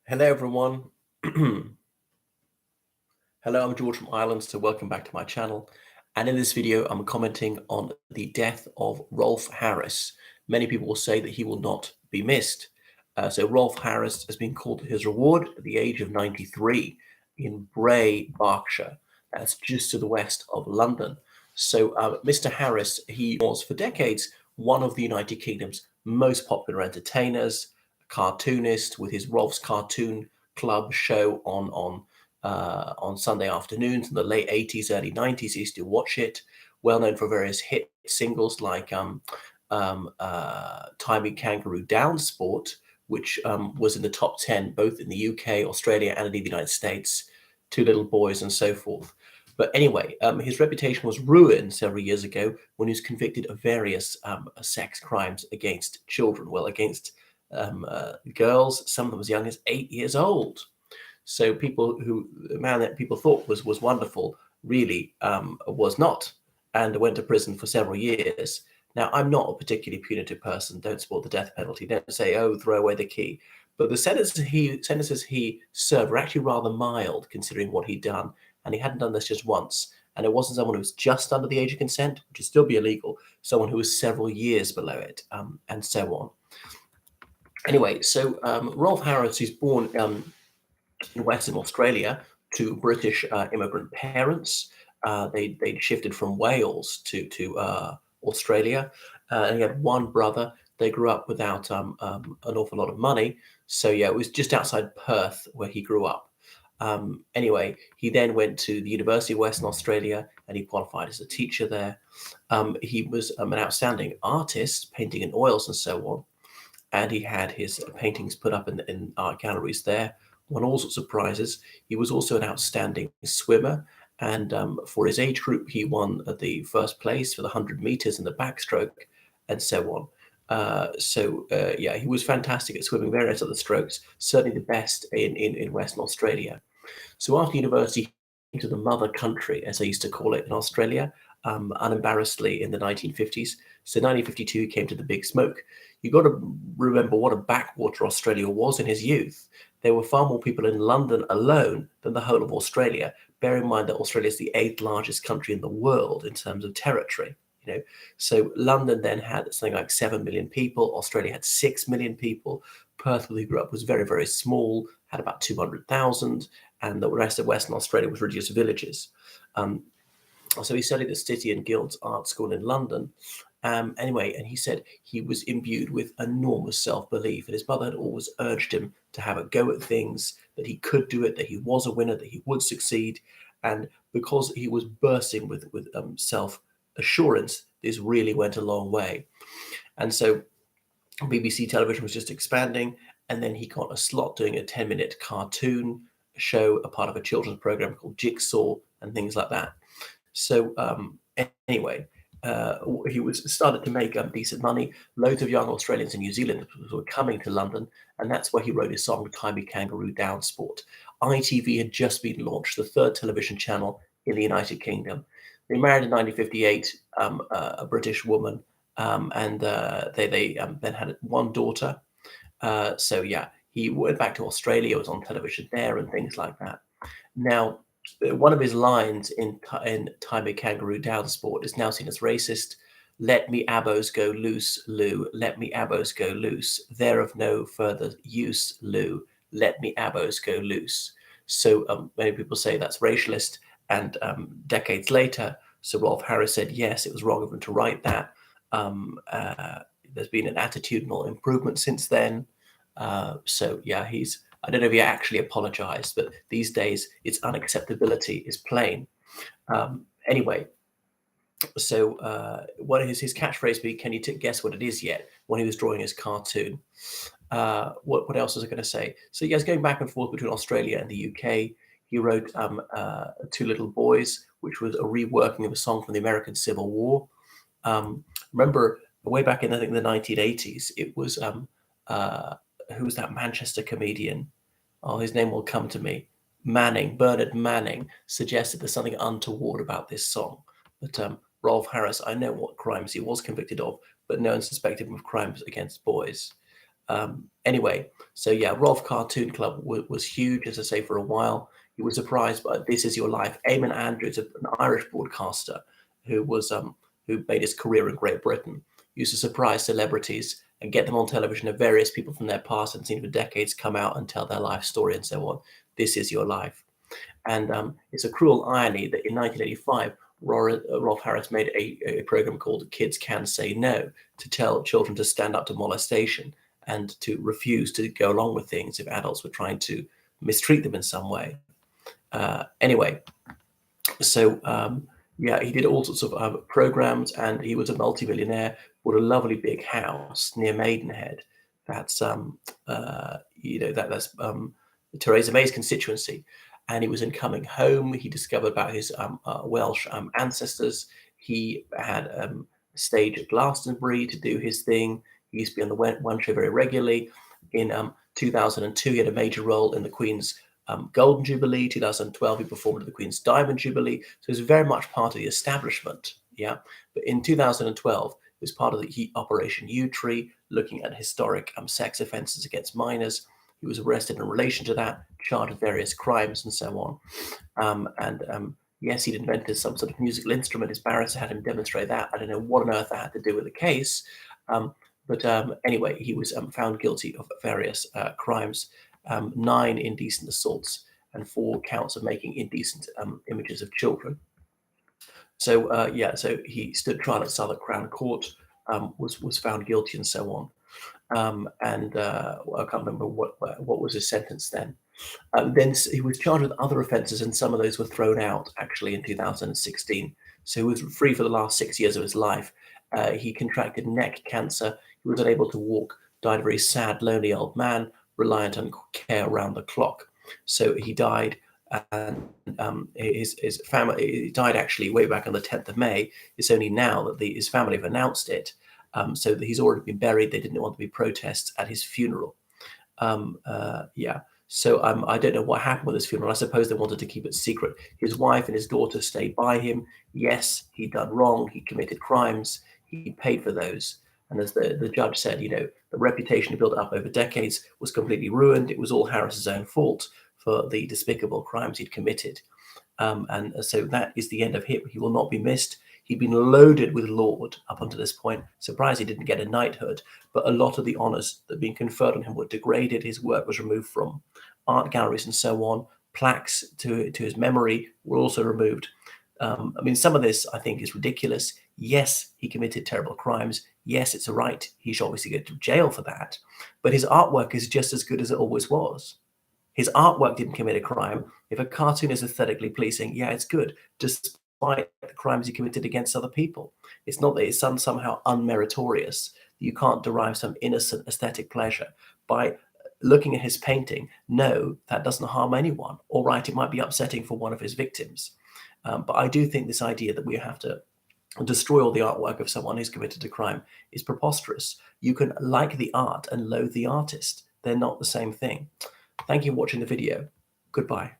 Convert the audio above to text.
Hello, everyone. Hello, I'm George from Ireland, so welcome back to my channel. And in this video, I'm commenting on the death of Rolf Harris. Many people will say that he will not be missed. So Rolf Harris has been called to his reward at the age of 93 in Bray, Berkshire. That's just to the west of London. So Mr. Harris, he was for decades one of the United Kingdom's most popular entertainers, cartoonist with his Rolf's Cartoon Club show on Sunday afternoons in the late 80s, early 90s. He used to watch it. Well known for various hit singles like Timey Kangaroo Down Sport, which was in the top 10 both in the UK, Australia, and indeed the United States. Two Little Boys and so forth. But anyway, his reputation was ruined several years ago when he was convicted of various sex crimes against children. Well, against girls, some of them as young as 8 years old. So the man that people thought was wonderful really was not, and went to prison for several years. Now, I'm not a particularly punitive person. Don't support the death penalty. Don't say, oh, throw away the key. But the sentences he served were actually rather mild, considering what he'd done. And he hadn't done this just once. And it wasn't someone who was just under the age of consent, which would still be illegal. Someone who was several years below it, and so on. Anyway, so Rolf Harris is born in Western Australia to British immigrant parents. They'd shifted from Wales to Australia, and he had one brother. They grew up without an awful lot of money. So yeah, it was just outside Perth where he grew up. Anyway, he then went to the University of Western Australia and he qualified as a teacher there. He was an outstanding artist, painting in oils and so on. And he had his paintings put up in art galleries there, won all sorts of prizes. He was also an outstanding swimmer. And for his age group, he won the first place for the 100 meters in the backstroke and so on. Yeah, he was fantastic at swimming various other strokes, certainly the best in Western Australia. So after university, he came to the mother country, as they used to call it in Australia, unembarrassedly in the 1950s. So 1952, he came to the Big Smoke. You've got to remember what a backwater Australia was in his youth. There were far more people in London alone than the whole of Australia. Bear in mind that Australia is the 8th largest country in the world in terms of territory. So London then had something like 7 million people. Australia had 6 million people. Perth, where he grew up, was very, very small, had about 200,000, and the rest of Western Australia was reduced villages. So he studied at the City and Guilds Art School in London. Anyway, and he said he was imbued with enormous self-belief, and his mother had always urged him to have a go at things, that he could do it, that he was a winner, that he would succeed. And because he was bursting with self-assurance, this really went a long way. And so BBC television was just expanding, and then he got a slot doing a 10-minute cartoon show, a part of a children's program called Jigsaw and things like that. So anyway, he started to make decent money. Loads of young Australians and New Zealanders were coming to London, and that's where he wrote his song Timey Kangaroo Down Sport. ITV had just been launched, the third television channel in the United Kingdom. They married in 1958, a British woman, and they then had one daughter. So yeah, he went back to Australia, was on television there and things like that. Now, one of his lines in Timey Kangaroo Down Sport is now seen as racist. Let me abos go loose, Lou. Let me abos go loose. They're of no further use, Lou. Let me abos go loose. So many people say that's racialist. And decades later, Sir Rolf Harris said, yes, it was wrong of him to write that. There's been an attitudinal improvement since then. So yeah, I don't know if he actually apologized, but these days its unacceptability is plain. Anyway, so what is his catchphrase be? Can you guess what it is yet? When he was drawing his cartoon. What else was I going to say? So he was going back and forth between Australia and the UK. He wrote Two Little Boys, which was a reworking of a song from the American Civil War. Remember, way back in, I think, the 1980s, it was, who was that Manchester comedian? Oh, his name will come to me. Bernard Manning, suggested there's something untoward about this song. But Rolf Harris, I know what crimes he was convicted of, but no one suspected him of crimes against boys. Anyway, so yeah, Rolf Cartoon Club was huge, as I say, for a while. He was surprised by This Is Your Life. Eamon Andrews, an Irish broadcaster who was who made his career in Great Britain, used to surprise celebrities and get them on television, and various people from their past and seen for decades come out and tell their life story and so on. This Is Your Life. And it's a cruel irony that in 1985, Rolf Harris made a program called Kids Can Say No to tell children to stand up to molestation and to refuse to go along with things if adults were trying to mistreat them in some way. Anyway, so yeah, he did all sorts of programs, and he was a multimillionaire, bought a lovely big house near Maidenhead. That's that's Theresa May's constituency. And he was in coming home. He discovered about his Welsh ancestors. He had a stage at Glastonbury to do his thing. He used to be on the One Show very regularly. In 2002, he had a major role in the Queen's Golden Jubilee. 2012, he performed at the Queen's Diamond Jubilee. So he was very much part of the establishment. Yeah, but in 2012, he was part of the Operation U Tree, looking at historic sex offences against minors. He was arrested in relation to that, charged with various crimes and so on. Yes, he'd invented some sort of musical instrument. His barrister had him demonstrate that. I don't know what on earth that had to do with the case. But anyway, he was found guilty of various crimes, 9 indecent assaults and 4 counts of making indecent images of children. So yeah, so he stood trial at Southwark Crown Court, was found guilty and so on. I can't remember what was his sentence then. Then he was charged with other offences, and some of those were thrown out actually in 2016. So he was free for the last 6 years of his life. He contracted neck cancer. He was unable to walk, died a very sad, lonely old man, reliant on care around the clock. So he died, and his family, he died actually way back on the 10th of May. It's only now that his family have announced it. So that he's already been buried. They didn't want to be protests at his funeral. Yeah. So I don't know what happened with his funeral. I suppose they wanted to keep it secret. His wife and his daughter stayed by him. Yes, he'd done wrong. He committed crimes. He paid for those. And as the judge said, the reputation he built up over decades was completely ruined. It was all Harris's own fault for the despicable crimes he'd committed. And so that is the end of him. He will not be missed. He'd been loaded with laud up until this point. Surprised he didn't get a knighthood, but a lot of the honours that had been conferred on him were degraded. His work was removed from art galleries and so on. Plaques to his memory were also removed. I mean, some of this I think is ridiculous. Yes, he committed terrible crimes. Yes, it's a right. He should obviously go to jail for that. But his artwork is just as good as it always was. His artwork didn't commit a crime. If a cartoon is aesthetically pleasing, yeah, it's good, despite the crimes he committed against other people. It's not that it's somehow unmeritorious. You can't derive some innocent aesthetic pleasure by looking at his painting. No, that doesn't harm anyone. All right, it might be upsetting for one of his victims. But I do think this idea that we have to destroy all the artwork of someone who's committed a crime is preposterous. You can like the art and loathe the artist. They're not the same thing. Thank you for watching the video. Goodbye.